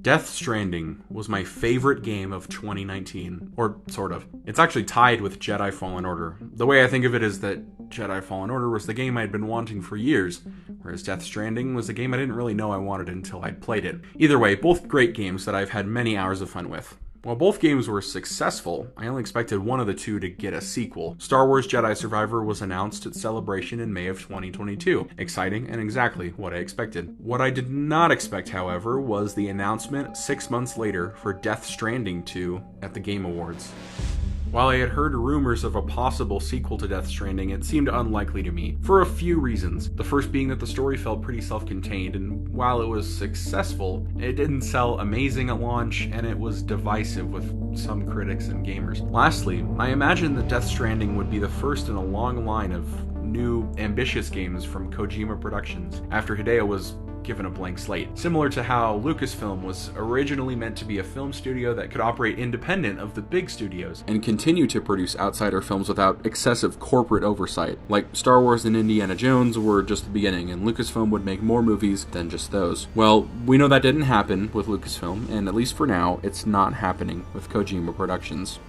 Death Stranding was my favorite game of 2019, or sort of. It's actually tied with Jedi Fallen Order. The way I think of it is that Jedi Fallen Order was the game I'd been wanting for years, whereas Death Stranding was a game I didn't really know I wanted until I'd played it. Either way, both great games that I've had many hours of fun with. While both games were successful, I only expected one of the two to get a sequel. Star Wars Jedi Survivor was announced at Celebration in May of 2022. Exciting and exactly what I expected. What I did not expect, however, was the announcement 6 months later for Death Stranding 2 at the Game Awards. While I had heard rumors of a possible sequel to Death Stranding, it seemed unlikely to me, for a few reasons. The first being that the story felt pretty self-contained, and while it was successful, it didn't sell amazing at launch, and it was divisive with some critics and gamers. Lastly, I imagined that Death Stranding would be the first in a long line of new, ambitious games from Kojima Productions, after Hideo was given a blank slate. Similar to how Lucasfilm was originally meant to be a film studio that could operate independent of the big studios and continue to produce outsider films without excessive corporate oversight. Like Star Wars and Indiana Jones were just the beginning, and Lucasfilm would make more movies than just those. Well, we know that didn't happen with Lucasfilm, and at least for now, it's not happening with Kojima Productions.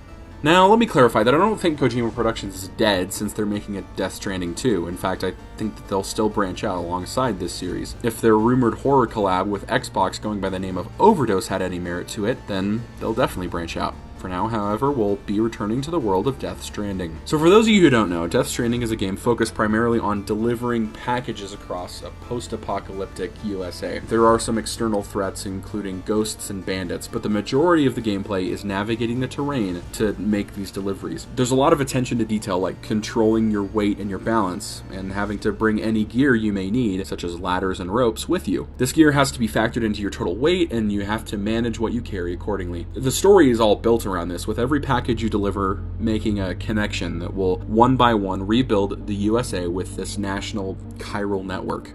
Now, let me clarify that I don't think Kojima Productions is dead since they're making a Death Stranding 2. In fact, I think that they'll still branch out alongside this series. If their rumored horror collab with Xbox going by the name of Overdose had any merit to it, then they'll definitely branch out. For now, however, we'll be returning to the world of Death Stranding. So for those of you who don't know, Death Stranding is a game focused primarily on delivering packages across a post-apocalyptic USA. There are some external threats, including ghosts and bandits, but the majority of the gameplay is navigating the terrain to make these deliveries. There's a lot of attention to detail, like controlling your weight and your balance, and having to bring any gear you may need, such as ladders and ropes, with you. This gear has to be factored into your total weight, and you have to manage what you carry accordingly. The story is all built around this, with every package you deliver making a connection that will one by one rebuild the USA with this national chiral network.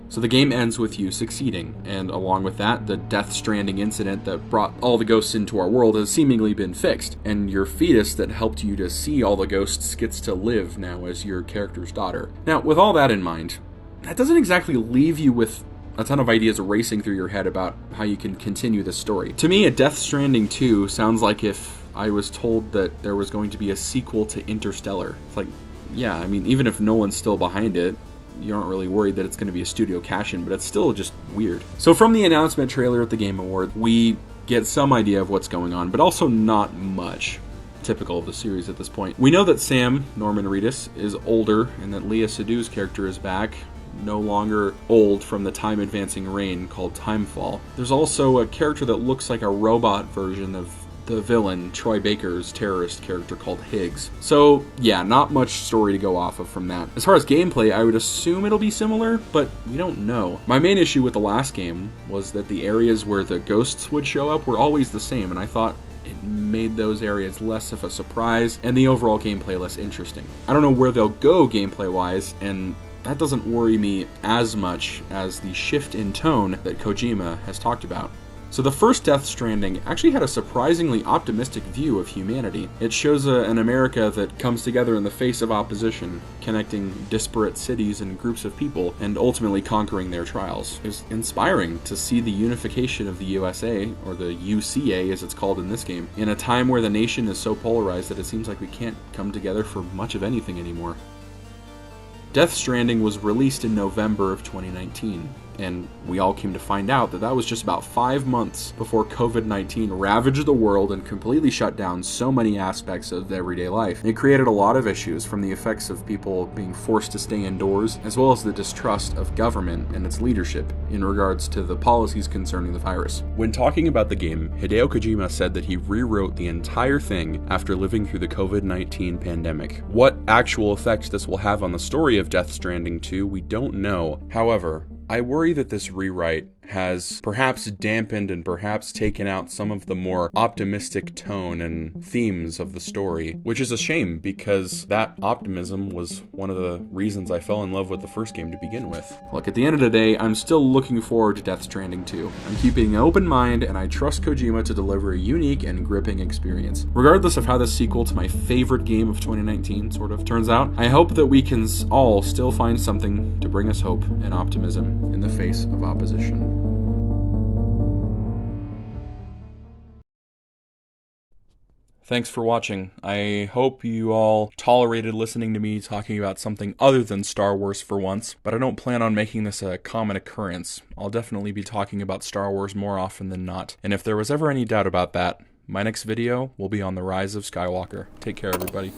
So the game ends with you succeeding, and along with that, the Death Stranding incident that brought all the ghosts into our world has seemingly been fixed, and your fetus that helped you to see all the ghosts gets to live now as your character's daughter. Now, with all that in mind, that doesn't exactly leave you with a ton of ideas racing through your head about how you can continue the story. To me, a Death Stranding 2 sounds like if I was told that there was going to be a sequel to Interstellar. It's like, yeah, I mean, even if Nolan's still behind it, you aren't really worried that it's going to be a studio cash-in, but it's still just weird. So from the announcement trailer at the Game Awards, we get some idea of what's going on, but also not much. Typical of the series at this point. We know that Sam, Norman Reedus, is older, and that Léa Seydoux's character is back, no longer old from the time-advancing reign called Timefall. There's also a character that looks like a robot version of the villain, Troy Baker's terrorist character called Higgs. So, yeah, not much story to go off of from that. As far as gameplay, I would assume it'll be similar, but we don't know. My main issue with the last game was that the areas where the ghosts would show up were always the same, and I thought it made those areas less of a surprise and the overall gameplay less interesting. I don't know where they'll go gameplay-wise, and that doesn't worry me as much as the shift in tone that Kojima has talked about. So the first Death Stranding actually had a surprisingly optimistic view of humanity. It shows an America that comes together in the face of opposition, connecting disparate cities and groups of people, and ultimately conquering their trials. It was inspiring to see the unification of the USA, or the UCA as it's called in this game, in a time where the nation is so polarized that it seems like we can't come together for much of anything anymore. Death Stranding was released in November of 2019, and we all came to find out that that was just about 5 months before COVID-19 ravaged the world and completely shut down so many aspects of everyday life. It created a lot of issues, from the effects of people being forced to stay indoors, as well as the distrust of government and its leadership in regards to the policies concerning the virus. When talking about the game, Hideo Kojima said that he rewrote the entire thing after living through the COVID-19 pandemic. What actual effect this will have on the story of Death Stranding 2, we don't know. However, I worry that this rewrite has perhaps dampened and perhaps taken out some of the more optimistic tone and themes of the story, which is a shame because that optimism was one of the reasons I fell in love with the first game to begin with. Look, at the end of the day, I'm still looking forward to Death Stranding 2. I'm keeping an open mind, and I trust Kojima to deliver a unique and gripping experience. Regardless of how this sequel to my favorite game of 2019 sort of turns out, I hope that we can all still find something to bring us hope and optimism in the face of opposition. Thanks for watching. I hope you all tolerated listening to me talking about something other than Star Wars for once, but I don't plan on making this a common occurrence. I'll definitely be talking about Star Wars more often than not, and if there was ever any doubt about that, my next video will be on the Rise of Skywalker. Take care, everybody.